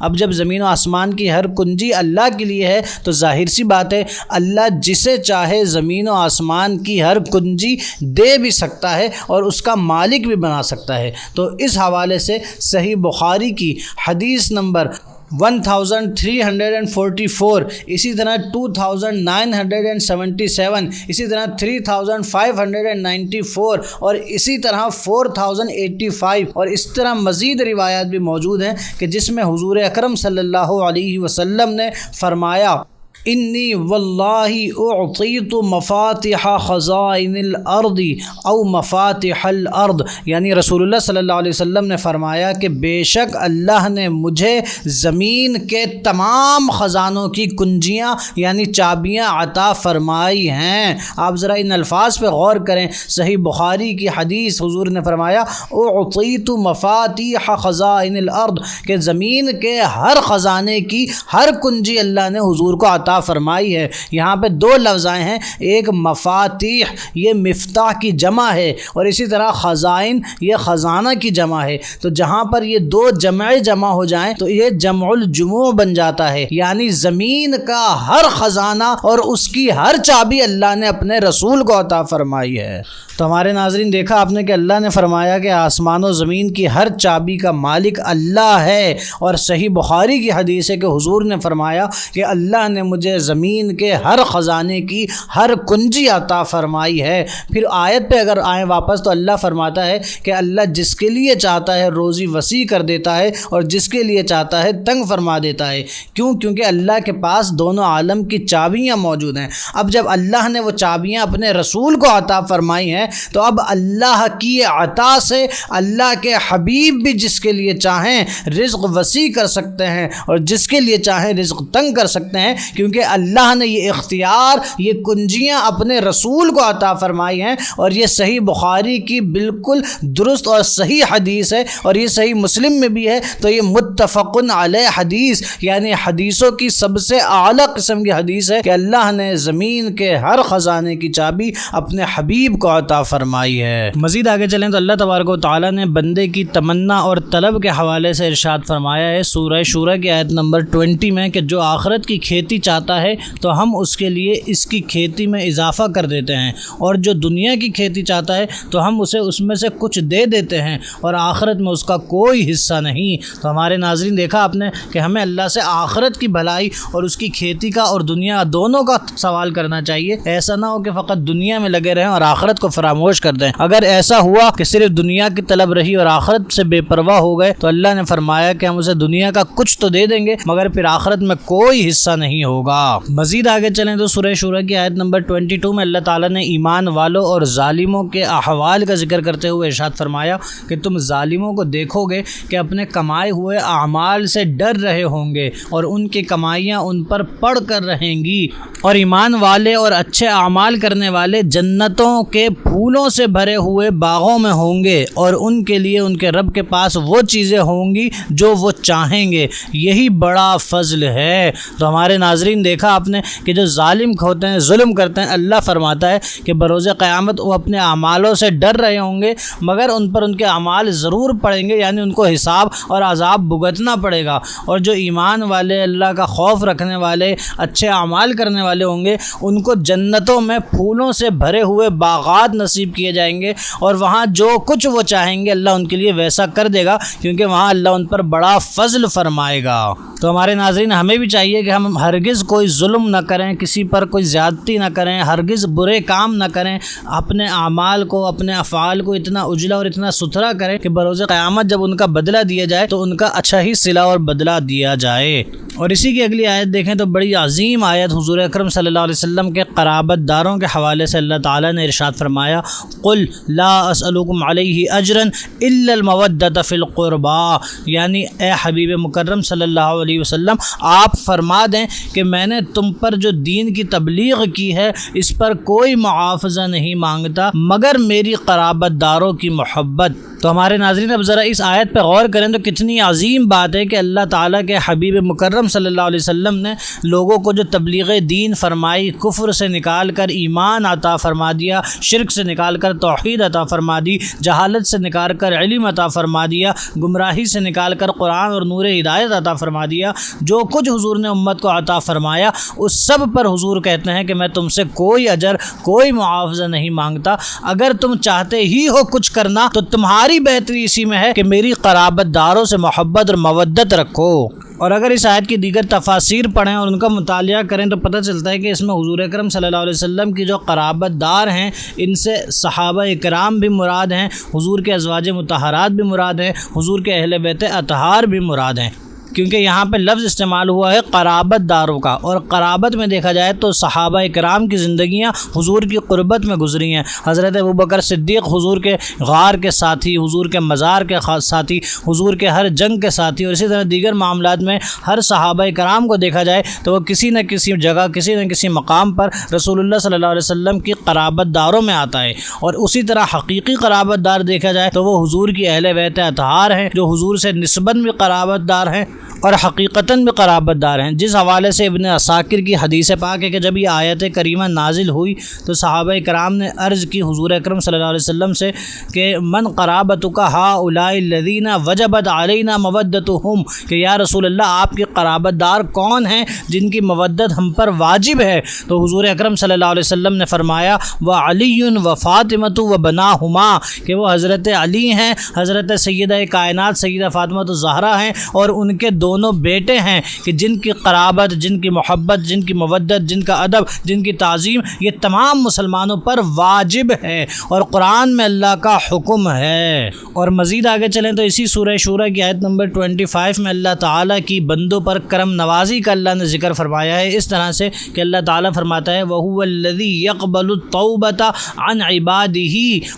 اب جب زمین و آسمان کی ہر کنجی اللہ کے لیے ہے تو ظاہر سی بات ہے اللہ جسے چاہے زمین و آسمان کی ہر کنجی دے بھی سکتا ہے اور اس کا مالک بھی بنا سکتا ہے۔ تو اس حوالے سے صحیح بخاری کی حدیث نمبر 1344، اسی طرح 2977، اسی طرح 3594 اور اسی طرح 4085 اور اس طرح مزید روایات بھی موجود ہیں کہ جس میں حضور اکرم صلی اللہ علیہ وسلم نے فرمایا انی واللہ اعطیت مفاتح خزائن الارض او مفاتح الارض، یعنی رسول اللہ صلی اللہ علیہ وسلم نے فرمایا کہ بے شک اللہ نے مجھے زمین کے تمام خزانوں کی کنجیاں یعنی چابیاں عطا فرمائی ہیں۔ آپ ذرا ان الفاظ پہ غور کریں، صحیح بخاری کی حدیث حضور نے فرمایا اعطیت مفاتح خزائن الارض کہ زمین کے ہر خزانے کی ہر کنجی اللہ نے حضور کو عطا فرمائی ہے۔ یہاں پہ دو لفظ آئے ہیں، ایک مفاتیح یہ مفتاح کی جمع ہے اور اسی طرح خزائن یہ خزانہ کی جمع ہے، تو جہاں پر یہ دو جمع ہو جائیں تو یہ جمع الجموع بن جاتا ہے، یعنی زمین کا ہر خزانہ اور اس کی ہر چابی اللہ نے اپنے رسول کو عطا فرمائی ہے۔ تو ہمارے ناظرین دیکھا آپ نے کہ اللہ نے فرمایا کہ آسمان و زمین کی ہر چابی کا مالک اللہ ہے، اور صحیح بخاری کی حدیث ہے کہ حضور نے فرمایا کہ اللہ نے مجھے زمین کے ہر خزانے کی ہر کنجی عطا فرمائی ہے۔ پھر آیت پہ اگر آئیں واپس تو اللہ فرماتا ہے کہ اللہ جس کے لیے چاہتا ہے روزی وسیع کر دیتا ہے اور جس کے لیے چاہتا ہے تنگ فرما دیتا ہے۔ کیونکہ اللہ کے پاس دونوں عالم کی چابیاں موجود ہیں۔ اب جب اللہ نے وہ چابیاں اپنے رسول کو عطا فرمائی ہیں تو اب اللہ کی عطا سے اللہ کے حبیب بھی جس کے لیے چاہیں رزق وسیع کر سکتے ہیں اور جس کے لیے چاہیں رزق تنگ کر سکتے ہیں، کیونکہ اللہ نے یہ اختیار یہ کنجیاں اپنے رسول کو عطا فرمائی ہیں۔ اور یہ صحیح بخاری کی بالکل درست اور صحیح حدیث ہے اور یہ صحیح مسلم میں بھی ہے، تو یہ متفق علیہ حدیث یعنی حدیثوں کی سب سے اعلیٰ قسم کی حدیث ہے کہ اللہ نے زمین کے ہر خزانے کی چابی اپنے حبیب کو عطا فرمائی ہے۔ مزید آگے چلیں تو اللہ تبارک و تعالیٰ نے بندے کی تمنا اور طلب کے حوالے سے ارشاد فرمایا ہے سورہ شورى کی آیت نمبر 20 میں کہ جو آخرت کی کھیتی چاہتا ہے تو ہم اس کے لیے اس کی کھیتی میں اضافہ کر دیتے ہیں، اور جو دنیا کی کھیتی چاہتا ہے تو ہم اسے اس میں سے کچھ دے دیتے ہیں اور آخرت میں اس کا کوئی حصہ نہیں۔ تو ہمارے ناظرین دیکھا آپ نے کہ ہمیں اللہ سے آخرت کی بھلائی اور اس کی کھیتی کا اور دنیا دونوں کا سوال کرنا چاہیے۔ ایسا نہ ہو کہ فقط دنیا میں لگے رہیں اور آخرت کو فراموش کر دیں۔ اگر ایسا ہوا کہ صرف دنیا کی طلب رہی اور آخرت سے بے پرواہ ہو گئے تو اللہ نے فرمایا کہ ہم اسے دنیا کا کچھ تو دے دیں گے مگر پھر آخرت میں کوئی حصہ نہیں ہوگا۔ مزید آگے چلیں تو سورہ شورى کی آیت نمبر 22 میں اللہ تعالیٰ نے ایمان والوں اور ظالموں کے احوال کا ذکر کرتے ہوئے ارشاد فرمایا کہ تم ظالموں کو دیکھو گے کہ اپنے کمائے ہوئے اعمال سے ڈر رہے ہوں گے اور ان کی کمائیاں ان پر پڑ کر رہیں گی، اور ایمان والے اور اچھے اعمال کرنے والے جنتوں کے پھولوں سے بھرے ہوئے باغوں میں ہوں گے اور ان کے لیے ان کے رب کے پاس وہ چیزیں ہوں گی جو وہ چاہیں گے، یہی بڑا فضل ہے۔ تو ہمارے ناظرین دیکھا آپ نے کہ جو ظالم ہوتے ہیں ظلم کرتے ہیں، اللہ فرماتا ہے کہ بروز قیامت وہ اپنے اعمالوں سے ڈر رہے ہوں گے مگر ان پر ان کے اعمال ضرور پڑیں گے، یعنی ان کو حساب اور عذاب بھگتنا پڑے گا۔ اور جو ایمان والے اللہ کا خوف رکھنے والے اچھے اعمال کرنے والے ہوں گے ان کو جنتوں میں پھولوں سے بھرے ہوئے باغات نصیب کیے جائیں گے اور وہاں جو کچھ وہ چاہیں گے اللہ ان کے لیے ویسا کر دے گا، کیونکہ وہاں اللہ ان پر بڑا فضل فرمائے گا۔ تو ہمارے ناظرین ہمیں بھی چاہیے کہ ہم ہرگز کوئی ظلم نہ کریں، کسی پر کوئی زیادتی نہ کریں، ہرگز برے کام نہ کریں، اپنے اعمال کو اپنے افعال کو اتنا اجلا اور اتنا ستھرا کریں کہ بروز قیامت جب ان کا بدلہ دیا جائے تو ان کا اچھا ہی صلہ اور بدلہ دیا جائے۔ اور اسی کی اگلی آیت دیکھیں تو بڑی عظیم آیت حضور اکرم صلی اللہ علیہ وسلم کے قرابت داروں کے حوالے سے اللہ تعالیٰ نے ارشاد فرمایا قل لا اسألکم علیہ اجرا الا المودۃ فی القربى، یعنی اے حبیب مکرم صلی اللہ علیہ وسلم آپ فرما دیں کہ میں نے تم پر جو دین کی تبلیغ کی ہے اس پر کوئی معاوضہ نہیں مانگتا مگر میری قرابت داروں کی محبت، تو ہمارے ناظرین اب ذرا اس آیت پہ غور کریں تو کتنی عظیم بات ہے کہ اللہ تعالیٰ کے حبیب مکرم صلی اللہ علیہ وسلم نے لوگوں کو جو تبلیغ دین فرمائی، کفر سے نکال کر ایمان عطا فرما دیا، شرک سے نکال کر توحید عطا فرما دی، جہالت سے نکال کر علم عطا فرما دیا، گمراہی سے نکال کر قرآن اور نور ہدایت عطا فرما دیا۔ جو کچھ حضور نے امت کو عطا فرمایا اس سب پر حضور کہتے ہیں کہ میں تم سے کوئی اجر، کوئی معاوضہ نہیں مانگتا، اگر تم چاہتے ہی ہو کچھ کرنا تو تمہاری بہتری اسی میں ہے کہ میری قرابت داروں سے محبت اور مودت رکھو۔ اور اگر اس آیت کی دیگر تفاسیر پڑھیں اور ان کا مطالعہ کریں تو پتہ چلتا ہے کہ اس میں حضور اکرم صلی اللہ علیہ وسلم کی جو قرابت دار ہیں ان سے صحابہ کرام بھی مراد ہیں، حضور کے ازواج مطہرات بھی مراد ہیں، حضور کے اہل بیت اطہار بھی مراد ہیں، کیونکہ یہاں پہ لفظ استعمال ہوا ہے قرابت داروں کا، اور قرابت میں دیکھا جائے تو صحابہ کرام کی زندگیاں حضور کی قربت میں گزری ہیں۔ حضرت ابوبکر صدیق حضور کے غار کے ساتھی، حضور کے مزار کے ساتھی، حضور کے ہر جنگ کے ساتھی، اور اسی طرح دیگر معاملات میں ہر صحابہ کرام کو دیکھا جائے تو وہ کسی نہ کسی جگہ، کسی نہ کسی مقام پر رسول اللہ صلی اللہ علیہ وسلم کی قرابت داروں میں آتا ہے۔ اور اسی طرح حقیقی قرابت دار دیکھا جائے تو وہ حضور کی اہل بیت اطہار ہیں، جو حضور سے نسبت بھی قرابت دار ہیں اور حقیقتاً بھی قرابت دار ہیں۔ جس حوالے سے ابن عساکر کی حدیث پاک ہے کہ جب یہ آیت کریمہ نازل ہوئی تو صحابہ کرام نے عرض کی حضور اکرم صلی اللہ علیہ وسلم سے کہ من قرابتک ہؤلاء الذین وجبت علینا مودتہم، کہ یا رسول اللہ آپ کے قرابت دار کون ہیں جن کی مودت ہم پر واجب ہے؟ تو حضور اکرم صلی اللہ علیہ وسلم نے فرمایا وعلی وفاطمۃ وبناہما، کہ وہ حضرت علی ہیں، حضرت سیدہ کائنات سیدہ فاطمہ الزہرا ہیں، اور ان کے دونوں بیٹے ہیں کہ جن کی قرابت، جن کی محبت، جن کی مودت، جن کا ادب، جن کی تعظیم یہ تمام مسلمانوں پر واجب ہے اور قرآن میں اللہ کا حکم ہے۔ اور مزید آگے چلیں تو اسی سورہ شورى کی آیت نمبر 25 میں اللہ تعالیٰ کی بندوں پر کرم نوازی کا اللہ نے ذکر فرمایا ہے اس طرح سے کہ اللہ تعالیٰ فرماتا ہے وَهُوَ الَّذِي يَقْبَلُ التَّوْبَةَ عَنْ عِبَادِهِ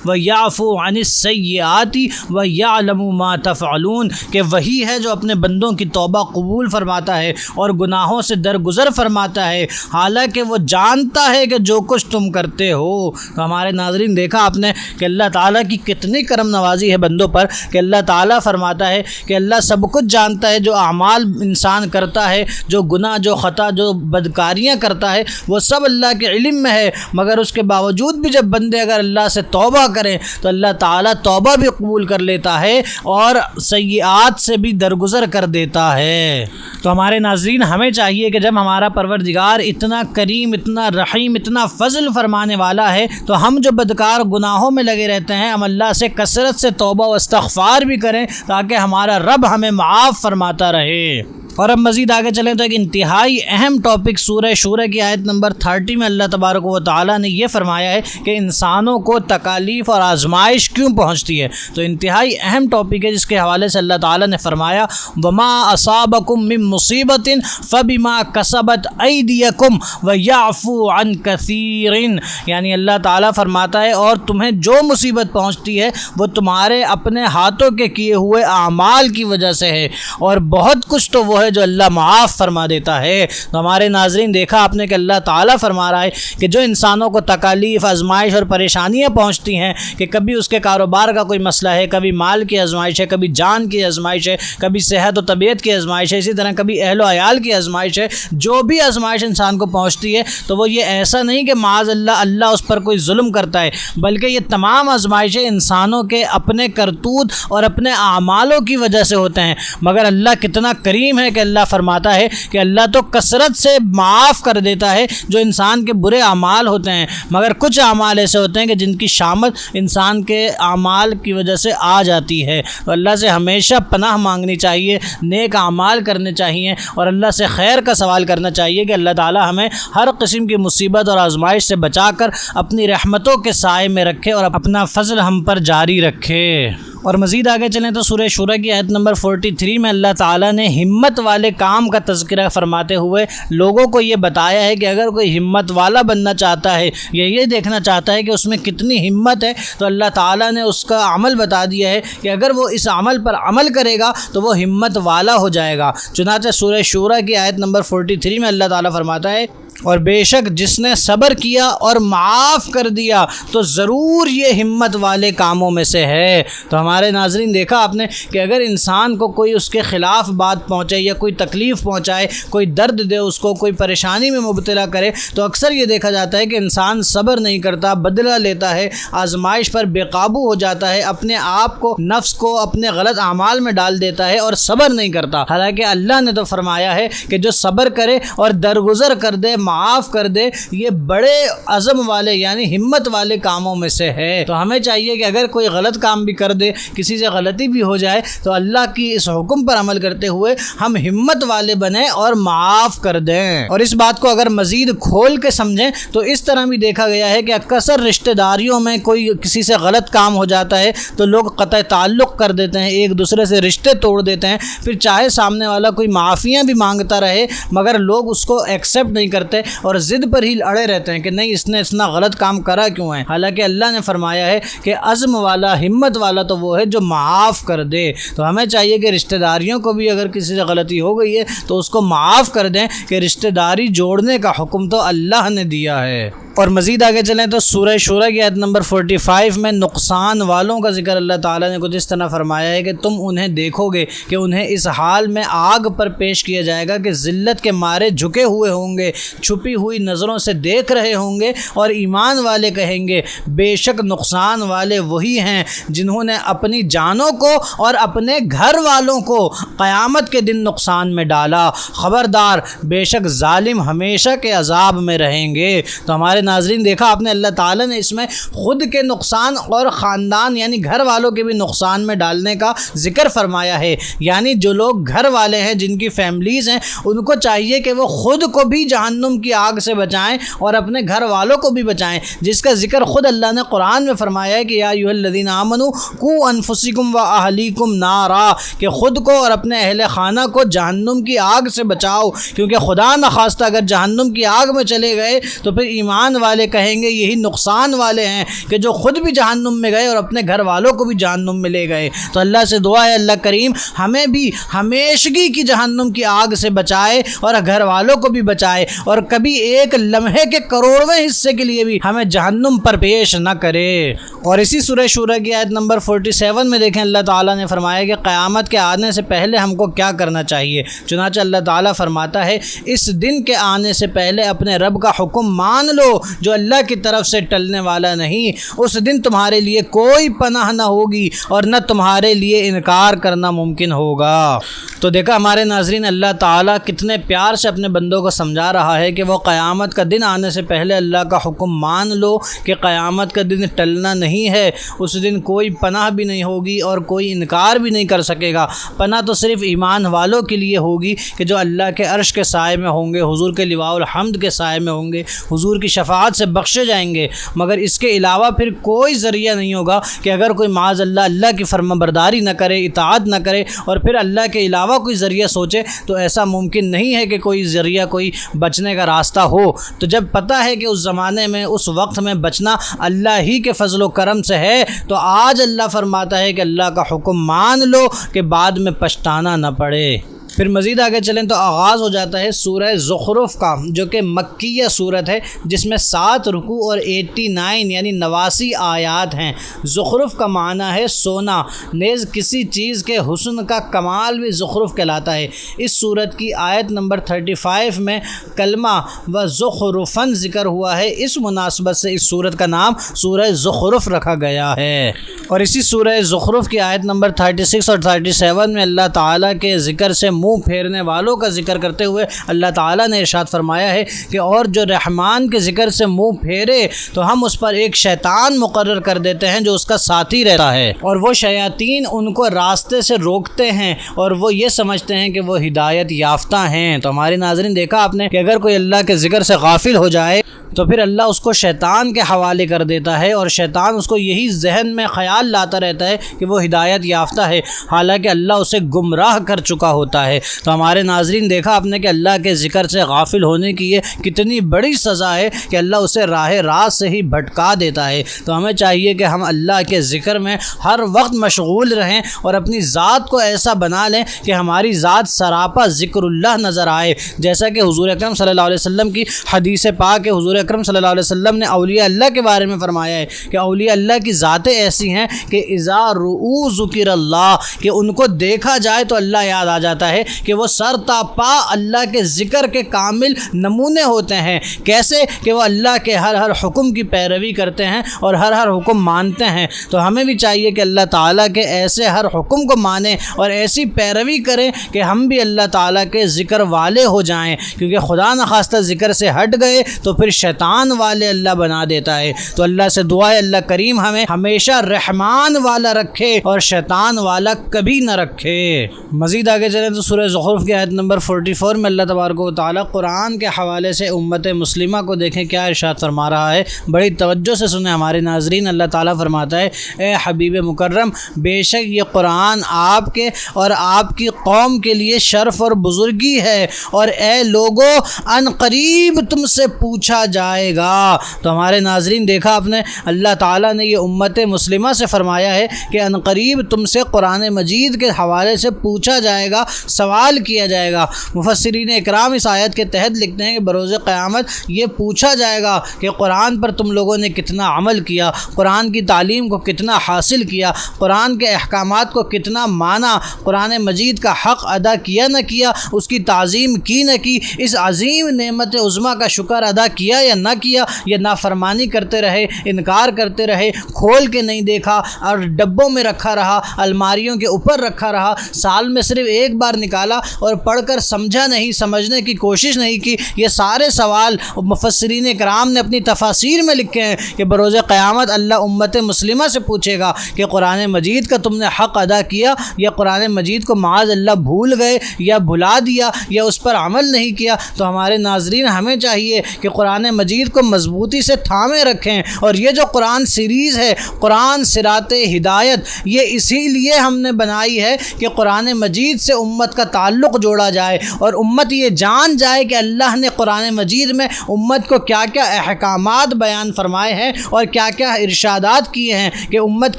وَيَعْفُو عَنِ السَّيِّئَاتِ وَيَعْلَمُ مَا تَفْعَلُونَ، کہ وہی ہے جو اپنے بندوں کی توبہ قبول فرماتا ہے اور گناہوں سے درگزر فرماتا ہے، حالانکہ وہ جانتا ہے کہ جو کچھ تم کرتے ہو۔ تو ہمارے ناظرین دیکھا آپ نے کہ اللہ تعالیٰ کی کتنی کرم نوازی ہے بندوں پر کہ اللہ تعالیٰ فرماتا ہے کہ اللہ سب کچھ جانتا ہے، جو اعمال انسان کرتا ہے، جو گناہ، جو خطا، جو بدکاریاں کرتا ہے وہ سب اللہ کے علم میں ہے، مگر اس کے باوجود بھی جب بندے اگر اللہ سے توبہ کریں تو اللہ تعالیٰ توبہ بھی قبول کر لیتا ہے اور سیئات سے بھی درگزر کر دیتا ہے۔ تو ہمارے ناظرین ہمیں چاہیے کہ جب ہمارا پروردگار اتنا کریم، اتنا رحیم، اتنا فضل فرمانے والا ہے تو ہم جو بدکار گناہوں میں لگے رہتے ہیں ہم اللہ سے کثرت سے توبہ و استغفار بھی کریں تاکہ ہمارا رب ہمیں معاف فرماتا رہے۔ اور اب مزید آگے چلیں تو ایک انتہائی اہم ٹاپک سورہ شورى کی آیت نمبر 30 میں اللہ تبارک و تعالیٰ نے یہ فرمایا ہے کہ انسانوں کو تکالیف اور آزمائش کیوں پہنچتی ہے۔ تو انتہائی اہم ٹاپک ہے جس کے حوالے سے اللہ تعالیٰ نے فرمایا وَمَا أَصَابَكُم مِّن مُّصِيبَةٍ فَبِمَا كَسَبَتْ أَيْدِيَكُمْ وَيَعْفُو عَن كَثِيرٍ، یعنی اللہ تعالیٰ فرماتا ہے اور تمہیں جو مصیبت پہنچتی ہے وہ تمہارے اپنے ہاتھوں کے کیے ہوئے اعمال کی وجہ سے ہے، اور بہت کچھ تو وہ ہے جو اللہ معاف فرما دیتا ہے۔ تو ہمارے ناظرین دیکھا آپ نے کہ اللہ تعالیٰ فرما رہا ہے کہ جو انسانوں کو تکالیف، آزمائش اور پریشانیاں پہنچتی ہیں کہ کبھی اس کے کاروبار کا کوئی مسئلہ ہے، کبھی مال کی آزمائش ہے، کبھی جان کی آزمائش ہے، کبھی صحت و طبیعت کی آزمائش ہے، اسی طرح کبھی اہل و عیال کی آزمائش ہے، جو بھی آزمائش انسان کو پہنچتی ہے تو وہ یہ ایسا نہیں کہ معاذ اللہ اس پر کوئی ظلم کرتا ہے، بلکہ یہ تمام آزمائشیں انسانوں کے اپنے کرتوت اور اپنے اعمالوں کی وجہ سے ہوتے ہیں۔ مگر اللہ کتنا کریم ہے کہ اللہ فرماتا ہے کہ اللہ تو کثرت سے معاف کر دیتا ہے جو انسان کے برے اعمال ہوتے ہیں، مگر کچھ اعمال ایسے ہوتے ہیں کہ جن کی شامت انسان کے اعمال کی وجہ سے آ جاتی ہے۔ تو اللہ سے ہمیشہ پناہ مانگنی چاہیے، نیک اعمال کرنے چاہیے اور اللہ سے خیر کا سوال کرنا چاہیے کہ اللہ تعالی ہمیں ہر قسم کی مصیبت اور آزمائش سے بچا کر اپنی رحمتوں کے سائے میں رکھے اور اپنا فضل ہم پر جاری رکھے۔ اور مزید آگے چلیں تو سورہ شورى کی آیت نمبر 43 میں اللہ تعالیٰ نے ہمت والے کام کا تذکرہ فرماتے ہوئے لوگوں کو یہ بتایا ہے کہ اگر کوئی ہمت والا بننا چاہتا ہے یا یہ دیکھنا چاہتا ہے کہ اس میں کتنی ہمت ہے تو اللہ تعالیٰ نے اس کا عمل بتا دیا ہے کہ اگر وہ اس عمل پر عمل کرے گا تو وہ ہمت والا ہو جائے گا۔ چنانچہ سورہ شورى کی آیت نمبر 43 میں اللہ تعالیٰ فرماتا ہے اور بے شک جس نے صبر کیا اور معاف کر دیا تو ضرور یہ ہمت والے کاموں میں سے ہے۔ تو ہمارے ناظرین دیکھا آپ نے کہ اگر انسان کو کوئی اس کے خلاف بات پہنچے یا کوئی تکلیف پہنچائے، کوئی درد دے اس کو، کوئی پریشانی میں مبتلا کرے، تو اکثر یہ دیکھا جاتا ہے کہ انسان صبر نہیں کرتا، بدلہ لیتا ہے، آزمائش پر بے قابو ہو جاتا ہے، اپنے آپ کو، نفس کو اپنے غلط اعمال میں ڈال دیتا ہے اور صبر نہیں کرتا۔ حالانکہ اللہ نے تو فرمایا ہے کہ جو صبر کرے اور درگزر کر دے، معاف کر دے، یہ بڑے عزم والے یعنی ہمت والے کاموں میں سے ہے۔ تو ہمیں چاہیے کہ اگر کوئی غلط کام بھی کر دے، کسی سے غلطی بھی ہو جائے، تو اللہ کی اس حکم پر عمل کرتے ہوئے ہم ہمت والے بنیں اور معاف کر دیں۔ اور اس بات کو اگر مزید کھول کے سمجھیں تو اس طرح بھی دیکھا گیا ہے کہ اکثر رشتہ داریوں میں کوئی کسی سے غلط کام ہو جاتا ہے تو لوگ قطع تعلق کر دیتے ہیں، ایک دوسرے سے رشتے توڑ دیتے ہیں، پھر چاہے سامنے والا کوئی معافیاں بھی مانگتا رہے مگر لوگ اس کو ایکسیپٹ نہیں کرتے اور ضد پر ہی اڑے رہتے ہیں کہ نہیں اس نے اتنا غلط کام کرا کیوں ہے۔ حالانکہ اللہ نے فرمایا ہے کہ عزم والا، ہمت والا تو وہ ہے جو معاف کر دے۔ تو ہمیں چاہیے کہ رشتہ داریوں کو بھی اگر کسی سے غلطی ہو گئی ہے تو اس کو معاف کر دیں، کہ رشتہ داری جوڑنے کا حکم تو اللہ نے دیا ہے۔ اور مزید آگے چلیں تو سورہ شورى کی آیت نمبر 45 میں نقصان والوں کا ذکر اللہ تعالیٰ نے کچھ اس طرح فرمایا ہے کہ تم انہیں دیکھو گے کہ انہیں اس حال میں آگ پر پیش کیا جائے گا کہ ذلت کے مارے جھکے ہوئے ہوں گے، چھپی ہوئی نظروں سے دیکھ رہے ہوں گے، اور ایمان والے کہیں گے بے شک نقصان والے وہی ہیں جنہوں نے اپنی جانوں کو اور اپنے گھر والوں کو قیامت کے دن نقصان میں ڈالا، خبردار بے شک ظالم ہمیشہ کے عذاب میں رہیں گے۔ تو ہمارے ناظرین دیکھا آپ نے اللہ تعالیٰ نے اس میں خود کے نقصان اور خاندان یعنی گھر والوں کے بھی نقصان میں ڈالنے کا ذکر فرمایا ہے۔ یعنی جو لوگ گھر والے ہیں، جن کی فیملیز ہیں، ان کو چاہیے کہ وہ خود کو بھی جہنم کی آگ سے بچائیں اور اپنے گھر والوں کو بھی بچائیں، جس کا ذکر خود اللہ نے قرآن میں فرمایا ہے کہ یا ایھا الذین آمنوا قوا انفسکم واہلیکم نارا، کہ خود کو اور اپنے اہل خانہ کو جہنم کی آگ سے بچاؤ، کیونکہ خدا نخواستہ اگر جہنم کی آگ میں چلے گئے تو پھر ایمان والے کہیں گے یہی نقصان والے ہیں کہ جو خود بھی جہنم میں گئے اور اپنے گھر والوں کو بھی جہنم میں لے گئے۔ تو اللہ سے دعا ہے اللہ کریم ہمیں بھی ہمیشگی کی جہنم کی آگ سے بچائے اور گھر والوں کو بھی بچائے، اور کبھی ایک لمحے کے کروڑویں حصے کے لیے بھی ہمیں جہنم پر پیش نہ کرے۔ اور اسی سورہ شورى کی آیت نمبر 47 میں دیکھیں اللہ تعالیٰ نے فرمایا کہ قیامت کے آنے سے پہلے ہم کو کیا کرنا چاہیے۔ چنانچہ اللہ تعالیٰ فرماتا ہے اس دن کے آنے سے پہلے اپنے رب کا حکم مان لو جو اللہ کی طرف سے ٹلنے والا نہیں، اس دن تمہارے لیے کوئی پناہ نہ ہوگی اور نہ تمہارے لیے انکار کرنا ممکن ہوگا۔ تو دیکھا ہمارے ناظرین اللہ تعالیٰ کتنے پیار سے اپنے بندوں کو سمجھا رہا ہے کہ وہ قیامت کا دن آنے سے پہلے اللہ کا حکم مان لو کہ قیامت کا دن ٹلنا نہیں ہے، اس دن کوئی پناہ بھی نہیں ہوگی اور کوئی انکار بھی نہیں کر سکے گا۔ پناہ تو صرف ایمان والوں کے لیے ہوگی کہ جو اللہ کے عرش کے سائے میں ہوں گے، حضور کے لواء الحمد کے سائے میں ہوں گے، حضور کی شفاعت سے بخشے جائیں گے، مگر اس کے علاوہ پھر کوئی ذریعہ نہیں ہوگا کہ اگر کوئی معاذ اللہ کی فرما برداری نہ کرے، اطاعت نہ کرے اور پھر اللہ کے علاوہ کوئی ذریعہ سوچے تو ایسا ممکن نہیں ہے کہ کوئی ذریعہ، کوئی بچنے کا راستہ ہو۔ تو جب پتہ ہے کہ اس زمانے میں، اس وقت میں بچنا اللہ ہی کے فضل و کرم سے ہے، تو آج اللہ فرماتا ہے کہ اللہ کا حکم مان لو کہ بعد میں پچھتانا نہ پڑے۔ پھر مزید آگے چلیں تو آغاز ہو جاتا ہے سورہ زخرف کا، جو کہ مکیہ صورت ہے، جس میں 7 رکوع اور 89 یعنی 89 آیات ہیں۔ زخرف کا معنی ہے سونا، نیز کسی چیز کے حسن کا کمال بھی زخرف کہلاتا ہے۔ اس صورت کی آیت نمبر 35 میں کلمہ و زخرفن ذکر ہوا ہے، اس مناسبت سے اس صورت کا نام سورہ زخرف رکھا گیا ہے۔ اور اسی سورہ زخرف کی آیت نمبر 36 اور 37 میں اللہ تعالیٰ کے ذکر سے منہ پھیرنے والوں کا ذکر کرتے ہوئے اللہ تعالیٰ نے ارشاد فرمایا ہے کہ اور جو رحمان کے ذکر سے منہ پھیرے تو ہم اس پر ایک شیطان مقرر کر دیتے ہیں جو اس کا ساتھی رہتا ہے، اور وہ شیاطین ان کو راستے سے روکتے ہیں اور وہ یہ سمجھتے ہیں کہ وہ ہدایت یافتہ ہیں۔ تو ہمارے ناظرین دیکھا آپ نے کہ اگر کوئی اللہ کے ذکر سے غافل ہو جائے تو پھر اللہ اس کو شیطان کے حوالے کر دیتا ہے، اور شیطان اس کو یہی ذہن میں خیال لاتا رہتا ہے کہ وہ ہدایت یافتہ ہے، حالانکہ اللہ اسے گمراہ کر چکا ہوتا ہے۔ تو ہمارے ناظرین دیکھا آپ نے کہ اللہ کے ذکر سے غافل ہونے کی یہ کتنی بڑی سزا ہے کہ اللہ اسے راہ راست سے ہی بھٹکا دیتا ہے۔ تو ہمیں چاہیے کہ ہم اللہ کے ذکر میں ہر وقت مشغول رہیں اور اپنی ذات کو ایسا بنا لیں کہ ہماری ذات سراپا ذکر اللہ نظر آئے، جیسا کہ حضور اکرم صلی اللہ علیہ وسلم کی حدیث پاک ہے۔ حضور اکرم صلی اللہ علیہ وسلم نے اولیاء اللہ کے بارے میں فرمایا ہے کہ اولیاء اللہ کی ذاتیں ایسی ہیں کہ اذا رؤوا ذکر اللہ، کہ ان کو دیکھا جائے تو اللہ یاد آ جاتا ہے، کہ وہ سر تا پا اللہ کے ذکر کے کامل نمونے ہوتے ہیں۔ کیسے کہ وہ اللہ کے ہر حکم کی پیروی کرتے ہیں اور ہر حکم مانتے ہیں۔ تو ہمیں بھی چاہیے کہ اللہ تعالیٰ کے ایسے ہر حکم کو مانیں اور ایسی پیروی کریں کہ ہم بھی اللہ تعالیٰ کے ذکر والے ہو جائیں، کیونکہ خدا نخواستہ ذکر سے ہٹ گئے تو پھر شیطان والے اللہ بنا دیتا ہے۔ تو اللہ سے دعا ہے اللہ کریم ہمیں ہمیشہ رحمان والا رکھے اور شیطان والا کبھی نہ رکھے۔ مزید آگے چلیں تو سورہ زخرف کی آیت نمبر 44 میں اللہ تبارک و تعالیٰ قرآن کے حوالے سے امت مسلمہ کو دیکھیں کیا ارشاد فرما رہا ہے، بڑی توجہ سے سنیں ہمارے ناظرین۔ اللہ تعالیٰ فرماتا ہے اے حبیب مکرم، بے شک یہ قرآن آپ کے اور آپ کی قوم کے لیے شرف اور بزرگی ہے، اور اے لوگو ان قریب تم سے پوچھا جائے گا۔ تو ہمارے ناظرین دیکھا آپ نے اللہ تعالیٰ نے یہ امت مسلمہ سے فرمایا ہے کہ ان قریب تم سے قرآن مجید کے حوالے سے پوچھا جائے گا، سوال کیا جائے گا۔ مفسرین اکرام اس آیت کے تحت لکھتے ہیں کہ بروز قیامت یہ پوچھا جائے گا کہ قرآن پر تم لوگوں نے کتنا عمل کیا، قرآن کی تعلیم کو کتنا حاصل کیا، قرآن کے احکامات کو کتنا مانا، قرآن مجید کا حق ادا کیا نہ کیا، اس کی تعظیم کی نہ کی، اس عظیم نعمت عظمیٰ کا شکر ادا کیا یا نہ کیا، یا نافرمانی کرتے رہے، انکار کرتے رہے، کھول کے نہیں دیکھا اور ڈبوں میں رکھا رہا، الماریوں کے اوپر رکھا رہا، سال میں صرف ایک بار نکالا اور پڑھ کر سمجھا نہیں، سمجھنے کی کوشش نہیں کی۔ یہ سارے سوال مفسرین کرام نے اپنی تفاسیر میں لکھے ہیں کہ بروز قیامت اللہ امت مسلمہ سے پوچھے گا کہ قرآن مجید کا تم نے حق ادا کیا یا قرآن مجید کو معاذ اللہ بھول گئے یا بھلا دیا یا اس پر عمل نہیں کیا۔ تو ہمارے ناظرین ہمیں چاہیے کہ قرآن مجید کو مضبوطی سے تھامے رکھیں، اور یہ جو قرآن سیریز ہے قرآن صراط ہدایت، یہ اسی لیے ہم نے بنائی ہے کہ قرآن مجید سے امت کا تعلق جوڑا جائے اور امت یہ جان جائے کہ اللہ نے قرآن مجید میں امت کو کیا کیا احکامات بیان فرمائے ہیں اور کیا کیا ارشادات کیے ہیں کہ امت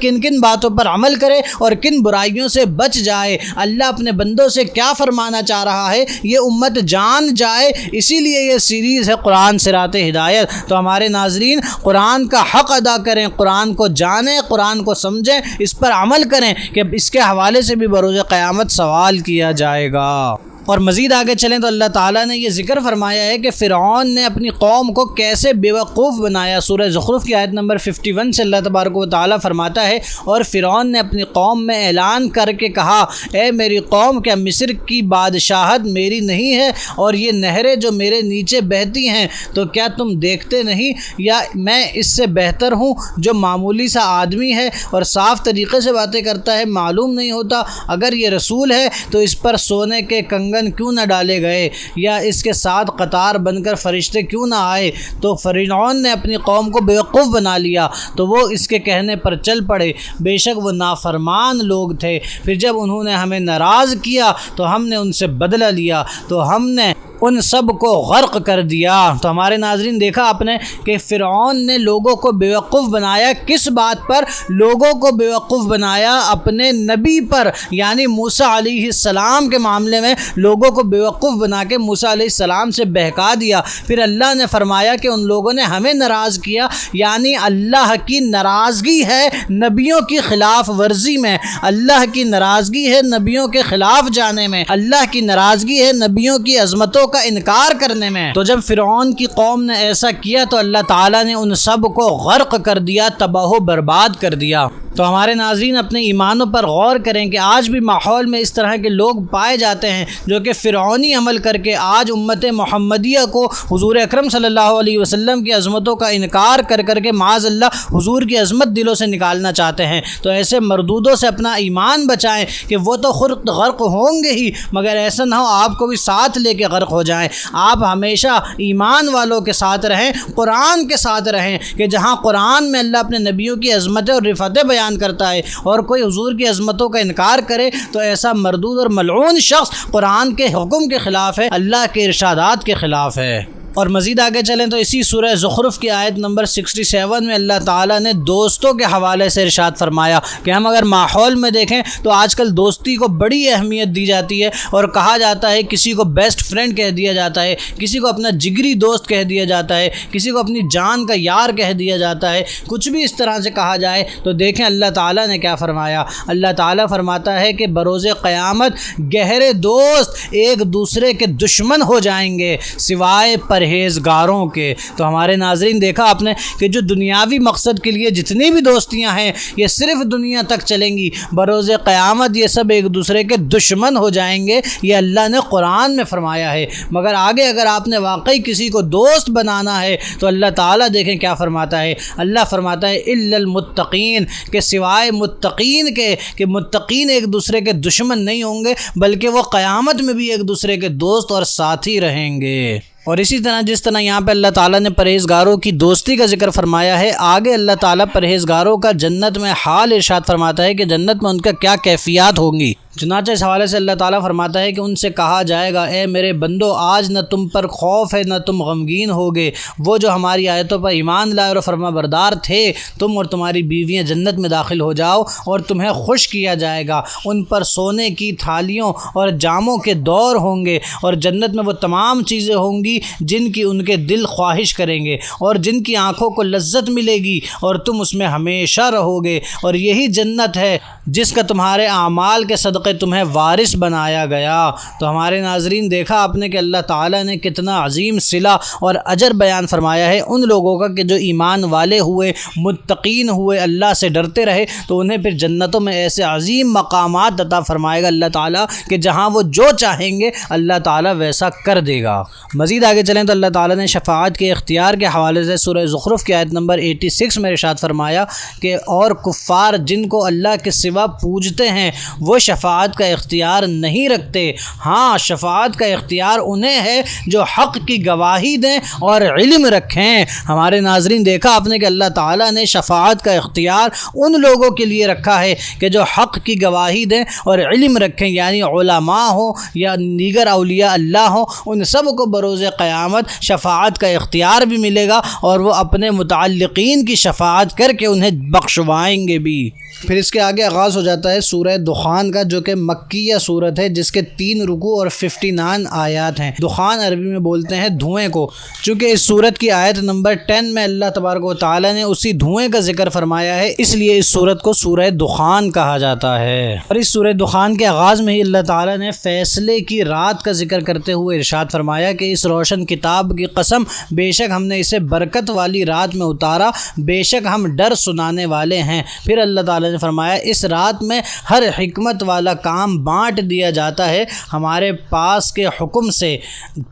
کن کن باتوں پر عمل کرے اور کن برائیوں سے بچ جائے، اللہ اپنے بندوں سے کیا فرمانا چاہ رہا ہے یہ امت جان جائے۔ اسی لیے یہ سیریز ہے قرآن صراط ہدایت۔ تو ہمارے ناظرین قرآن کا حق ادا کریں، قرآن کو جانیں، قرآن کو سمجھیں، اس پر عمل کریں کہ اس کے حوالے سے بھی بروز قیامت سوال کیا جائے گا۔ اور مزید آگے چلیں تو اللہ تعالیٰ نے یہ ذکر فرمایا ہے کہ فرعون نے اپنی قوم کو کیسے بیوقوف بنایا۔ سورہ زخرف کی آیت نمبر 51 سے اللہ تبارک و تعالیٰ فرماتا ہے اور فرعون نے اپنی قوم میں اعلان کر کے کہا اے میری قوم، کیا مصر کی بادشاہت میری نہیں ہے اور یہ نہریں جو میرے نیچے بہتی ہیں تو کیا تم دیکھتے نہیں، یا میں اس سے بہتر ہوں جو معمولی سا آدمی ہے اور صاف طریقے سے باتیں کرتا ہے، معلوم نہیں ہوتا اگر یہ رسول ہے تو اس پر سونے کے کنگن کیوں نہ ڈالے گئے یا اس کے ساتھ قطار بن کر فرشتے کیوں نہ آئے۔ تو فرعون نے اپنی قوم کو بیوقوف بنا لیا تو وہ اس کے کہنے پر چل پڑے، بے شک وہ نافرمان لوگ تھے۔ پھر جب انہوں نے ہمیں ناراض کیا تو ہم نے ان سے بدلہ لیا، تو ہم نے ان سب کو غرق کر دیا۔ تو ہمارے ناظرین دیکھا آپ نے کہ فرعون نے لوگوں کو بیوقوف بنایا، کس بات پر؟ لوگوں کو بیوقوف بنایا اپنے نبی پر، یعنی موسیٰ علیہ السلام کے معاملے میں لوگوں کو بیوقوف بنا کے موسیٰ علیہ السلام سے بہکا دیا۔ پھر اللہ نے فرمایا کہ ان لوگوں نے ہمیں ناراض کیا، یعنی اللہ کی ناراضگی ہے نبیوں کی خلاف ورزی میں، اللہ کی ناراضگی ہے نبیوں کے خلاف جانے میں، اللہ کی ناراضگی ہے نبیوں کی عظمتوں کا انکار کرنے میں۔ تو جب فرعون کی قوم نے ایسا کیا تو اللہ تعالیٰ نے ان سب کو غرق کر دیا، تباہ و برباد کر دیا۔ تو ہمارے ناظرین اپنے ایمانوں پر غور کریں کہ آج بھی ماحول میں اس طرح کے لوگ پائے جاتے ہیں جو کہ فرعونی عمل کر کے آج امت محمدیہ کو حضور اکرم صلی اللہ علیہ وسلم کی عظمتوں کا انکار کر کر کے معاذ اللہ حضور کی عظمت دلوں سے نکالنا چاہتے ہیں۔ تو ایسے مردودوں سے اپنا ایمان بچائیں کہ وہ تو خود غرق ہوں گے ہی، مگر ایسا نہ ہو آپ کو بھی ساتھ لے کے غرق ہو جائیں۔ آپ ہمیشہ ایمان والوں کے ساتھ رہیں، قرآن کے ساتھ رہیں، کہ جہاں قرآن میں اللہ اپنے نبیوں کی عظمتیں اور رفعتیں بیان کرتا ہے اور کوئی حضور کی عظمتوں کا انکار کرے تو ایسا مردود اور ملعون شخص قرآن کے حکم کے خلاف ہے، اللہ کے ارشادات کے خلاف ہے۔ اور مزید آگے چلیں تو اسی سورہ زخرف کی آیت نمبر 67 میں اللہ تعالیٰ نے دوستوں کے حوالے سے ارشاد فرمایا کہ ہم اگر ماحول میں دیکھیں تو آج کل دوستی کو بڑی اہمیت دی جاتی ہے اور کہا جاتا ہے، کسی کو بیسٹ فرینڈ کہہ دیا جاتا ہے، کسی کو اپنا جگری دوست کہہ دیا جاتا ہے، کسی کو اپنی جان کا یار کہہ دیا جاتا ہے۔ کچھ بھی اس طرح سے کہا جائے تو دیکھیں اللہ تعالیٰ نے کیا فرمایا۔ اللہ تعالیٰ فرماتا ہے کہ بروز قیامت گہرے دوست ایک دوسرے کے دشمن ہو جائیں گے سوائے پرہیزگاروں کے۔ تو ہمارے ناظرین دیکھا آپ نے کہ جو دنیاوی مقصد کے لیے جتنی بھی دوستیاں ہیں یہ صرف دنیا تک چلیں گی، بروز قیامت یہ سب ایک دوسرے کے دشمن ہو جائیں گے، یہ اللہ نے قرآن میں فرمایا ہے۔ مگر آگے اگر آپ نے واقعی کسی کو دوست بنانا ہے تو اللہ تعالیٰ دیکھیں کیا فرماتا ہے۔ اللہ فرماتا ہے الا المتقین، کہ سوائے متقین کے، کہ متقین ایک دوسرے کے دشمن نہیں ہوں گے بلکہ وہ قیامت میں بھی ایک دوسرے کے دوست اور ساتھی رہیں گے۔ اور اسی طرح جس طرح یہاں پہ اللہ تعالیٰ نے پرہیزگاروں کی دوستی کا ذکر فرمایا ہے، آگے اللہ تعالیٰ پرہیزگاروں کا جنت میں حال ارشاد فرماتا ہے کہ جنت میں ان کا کیا کیفیات ہوں گی۔ چنانچہ اس حوالے سے اللہ تعالیٰ فرماتا ہے کہ ان سے کہا جائے گا، اے میرے بندو آج نہ تم پر خوف ہے نہ تم غمگین ہوگے، وہ جو ہماری آیتوں پر ایمان لائے اور فرما بردار تھے، تم اور تمہاری بیویاں جنت میں داخل ہو جاؤ اور تمہیں خوش کیا جائے گا، ان پر سونے کی تھالیوں اور جاموں کے دور ہوں گے، اور جنت میں وہ تمام چیزیں ہوں گی جن کی ان کے دل خواہش کریں گے اور جن کی آنکھوں کو لذت ملے گی، اور تم اس میں ہمیشہ رہو گے، اور یہی جنت ہے جس کا تمہارے اعمال کے صدقے تمہیں وارث بنایا گیا۔ تو ہمارے ناظرین دیکھا آپ نے کہ اللہ تعالیٰ نے کتنا عظیم صلہ اور اجر بیان فرمایا ہے ان لوگوں کا کہ جو ایمان والے ہوئے، متقین ہوئے، اللہ سے ڈرتے رہے، تو انہیں پھر جنتوں میں ایسے عظیم مقامات عطا فرمائے گا اللہ تعالیٰ کہ جہاں وہ جو چاہیں گے اللہ تعالیٰ ویسا کر دے گا۔ مزید آگے چلیں تو اللہ تعالیٰ نے شفاعت کے اختیار کے حوالے سے سورہ زخرف کی آیت نمبر 86 میں ارشاد فرمایا کہ اور کفار جن کو اللہ کے سوا پوجتے ہیں وہ شفاعت کا اختیار نہیں رکھتے، ہاں شفاعت کا اختیار انہیں ہے جو حق کی گواہی دیں اور علم رکھیں۔ ہمارے ناظرین دیکھا آپ نے کہ اللہ تعالیٰ نے شفاعت کا اختیار ان لوگوں کے لیے رکھا ہے کہ جو حق کی گواہی دیں اور علم رکھیں، یعنی علماء ہوں یا دیگر اولیاء اللہ ہوں، ان سب کو بروز قیامت شفاعت کا اختیار بھی ملے گا اور وہ اپنے متعلقین کی شفاعت کر کے انہیں بخشوائیں گے بھی۔ پھر اس کے آگے آغاز ہو جاتا ہے سورہ دخان کا، جو کہ مکیہ سورت ہے جس کے 3 رکوع اور 59 آیات ہیں۔ دخان عربی میں بولتے ہیں دھوئیں کو۔ چونکہ اس سورت کی آیت نمبر 10 میں اللہ تبارک و تعالی نے اسی دھوئیں کا ذکر فرمایا ہے، اس لیے اس سورت کو سورہ دخان کہا جاتا ہے۔ اور اس سورہ دخان کے آغاز میں ہی اللہ تعالی نے فیصلے کی رات کا ذکر کرتے ہوئے ارشاد فرمایا کہ اس روشن کتاب کی قسم، بے شک ہم نے اسے برکت والی رات میں اتارا، بے شک ہم ڈر سنانے والے ہیں۔ پھر اللہ تعالی نے فرمایا اس رات میں ہر حکمت والا کام بانٹ دیا جاتا ہے ہمارے پاس کے حکم سے،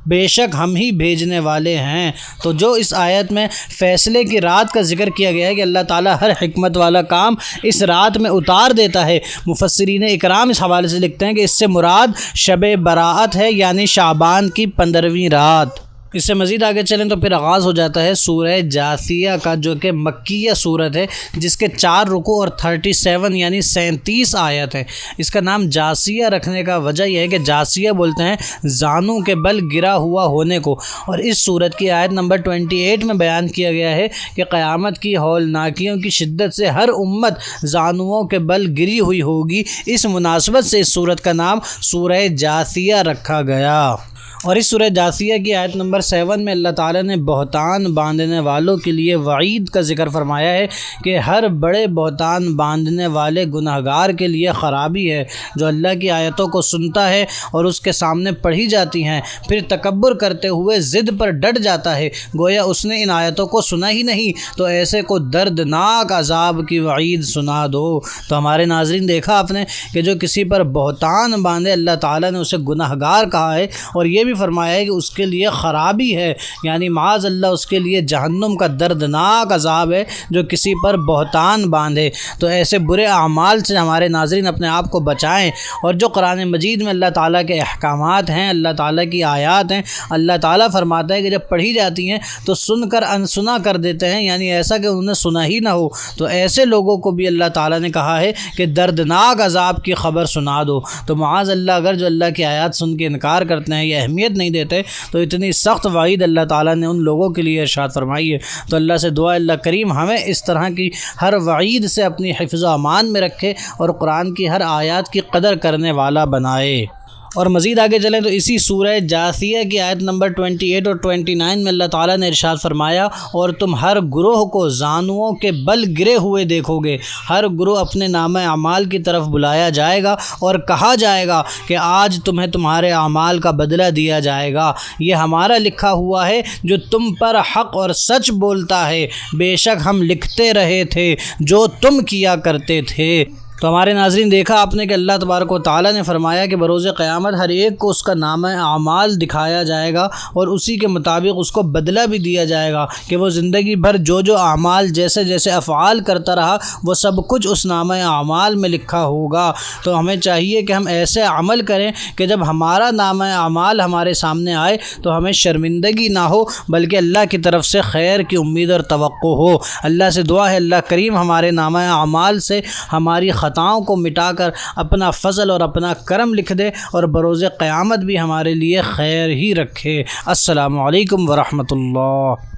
بے شک ہم ہی بھیجنے والے ہیں۔ تو جو اس آیت میں فیصلے کی رات کا ذکر کیا گیا ہے کہ اللہ تعالیٰ ہر حکمت والا کام اس رات میں اتار دیتا ہے، مفسرین اکرام اس حوالے سے لکھتے ہیں کہ اس سے مراد شب براءت ہے، یعنی شعبان کی 15ویں رات۔ اس سے مزید آگے چلیں تو پھر آغاز ہو جاتا ہے سورہ جاثیہ کا، جو کہ مکیہ سورت ہے جس کے 4 رکوع اور 37 یعنی 37 آیت ہیں۔ اس کا نام جاثیہ رکھنے کا وجہ یہ ہے کہ جاثیہ بولتے ہیں زانوں کے بل گرا ہوا ہونے کو، اور اس سورت کی آیت نمبر 28 میں بیان کیا گیا ہے کہ قیامت کی ہولناکیوں کی شدت سے ہر امت زانوؤں کے بل گری ہوئی ہوگی، اس مناسبت سے اس سورت کا نام سورہ جاثیہ رکھا گیا۔ اور اس سورہ جاثیہ کی آیت نمبر 7 میں اللہ تعالیٰ نے بہتان باندھنے والوں کے لیے وعید کا ذکر فرمایا ہے کہ ہر بڑے بہتان باندھنے والے گناہگار کے لیے خرابی ہے جو اللہ کی آیتوں کو سنتا ہے اور اس کے سامنے پڑھی جاتی ہیں، پھر تکبر کرتے ہوئے ضد پر ڈٹ جاتا ہے گویا اس نے ان آیتوں کو سنا ہی نہیں، تو ایسے کو دردناک عذاب کی وعید سنا دو۔ تو ہمارے ناظرین دیکھا آپ نے کہ جو کسی پر بہتان باندھے اللہ تعالیٰ نے اسے گناہگار کہا ہے، اور یہ بھی فرمایا ہے کہ اس کے لیے خرابی ہے، یعنی معاذ اللہ اس کے لیے جہنم کا دردناک عذاب ہے جو کسی پر بہتان باندھے۔ تو ایسے برے اعمال سے ہمارے ناظرین اپنے آپ کو بچائیں، اور جو قرآن مجید میں اللہ تعالیٰ کے احکامات ہیں، اللہ تعالیٰ کی آیات ہیں، اللہ تعالیٰ فرماتا ہے کہ جب پڑھی جاتی ہیں تو سن کر انسنا کر دیتے ہیں، یعنی ایسا کہ انہوں نے سنا ہی نہ ہو، تو ایسے لوگوں کو بھی اللہ تعالیٰ نے کہا ہے کہ دردناک عذاب کی خبر سنا دو۔ تو معاذ اللہ اگر جو اللہ کی آیات سن کے انکار کرتے ہیں یا اہمیت نہیں دیتے تو اتنی سخت وعید اللہ تعالیٰ نے ان لوگوں کے لیے ارشاد فرمائی ہے۔ تو اللہ سے دعا اللہ کریم ہمیں اس طرح کی ہر وعید سے اپنی حفظ و امان میں رکھے اور قرآن کی ہر آیات کی قدر کرنے والا بنائے۔ اور مزید آگے چلیں تو اسی سورہ جاثیہ کی آیت نمبر 28 اور 29 میں اللہ تعالیٰ نے ارشاد فرمایا، اور تم ہر گروہ کو زانوؤں کے بل گرے ہوئے دیکھو گے، ہر گروہ اپنے نامہ اعمال کی طرف بلایا جائے گا اور کہا جائے گا کہ آج تمہیں تمہارے اعمال کا بدلہ دیا جائے گا، یہ ہمارا لکھا ہوا ہے جو تم پر حق اور سچ بولتا ہے، بے شک ہم لکھتے رہے تھے جو تم کیا کرتے تھے۔ تو ہمارے ناظرین دیکھا آپ نے کہ اللہ تبارک و تعالیٰ نے فرمایا کہ بروز قیامت ہر ایک کو اس کا نامہ اعمال دکھایا جائے گا اور اسی کے مطابق اس کو بدلہ بھی دیا جائے گا کہ وہ زندگی بھر جو جو اعمال جیسے جیسے افعال کرتا رہا وہ سب کچھ اس نامہ اعمال میں لکھا ہوگا۔ تو ہمیں چاہیے کہ ہم ایسے عمل کریں کہ جب ہمارا نامہ اعمال ہمارے سامنے آئے تو ہمیں شرمندگی نہ ہو بلکہ اللہ کی طرف سے خیر کی امید اور توقع ہو۔ اللہ سے دعا ہے اللہ کریم ہمارے نامہ اعمال سے ہماری خطاؤں کو مٹا کر اپنا فضل اور اپنا کرم لکھ دے اور بروز قیامت بھی ہمارے لیے خیر ہی رکھے۔ السلام علیکم ورحمۃ اللہ۔